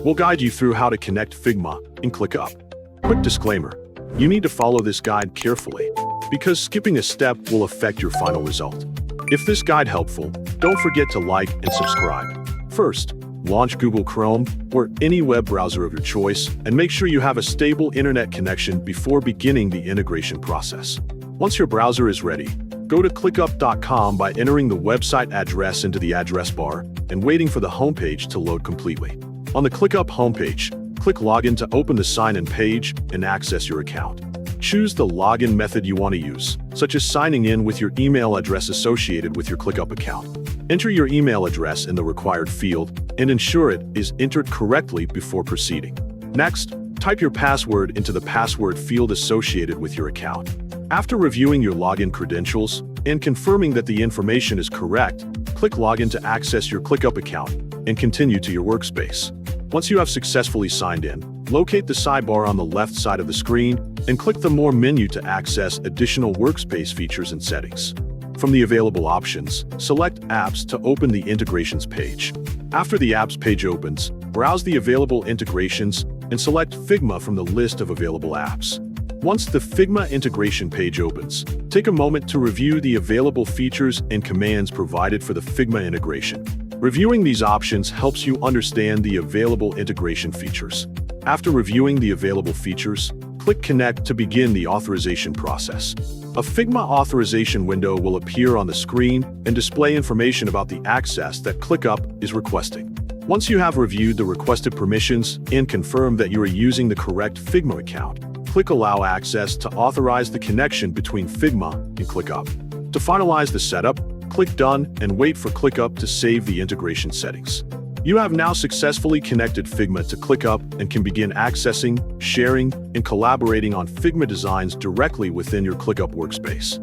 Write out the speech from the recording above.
we'll guide you through how to connect Figma in ClickUp. Quick disclaimer, you need to follow this guide carefully, because skipping a step will affect your final result. If this guide helpful, don't forget to like and subscribe. First, launch Google Chrome or any web browser of your choice and make sure you have a stable internet connection before beginning the integration process. Once your browser is ready, go to clickup.com by entering the website address into the address bar and waiting for the homepage to load completely. On the ClickUp homepage, click Login to open the sign-in page and access your account. Choose the login method you want to use, such as signing in with your email address associated with your ClickUp account. Enter your email address in the required field and ensure it is entered correctly before proceeding. Next, type your password into the password field associated with your account. After reviewing your login credentials and confirming that the information is correct, click Login to access your ClickUp account and continue to your workspace. Once you have successfully signed in, locate the sidebar on the left side of the screen and click the More menu to access additional workspace features and settings. From the available options, select Apps to open the Integrations page. After the Apps page opens, browse the available integrations and select Figma from the list of available apps. Once the Figma integration page opens, take a moment to review the available features and commands provided for the Figma integration. Reviewing these options helps you understand the available integration features. After reviewing the available features, click Connect to begin the authorization process. A Figma authorization window will appear on the screen and display information about the access that ClickUp is requesting. Once you have reviewed the requested permissions and confirmed that you are using the correct Figma account, click Allow Access to authorize the connection between Figma and ClickUp. To finalize the setup, click Done and wait for ClickUp to save the integration settings. You have now successfully connected Figma to ClickUp and can begin accessing, sharing, and collaborating on Figma designs directly within your ClickUp workspace.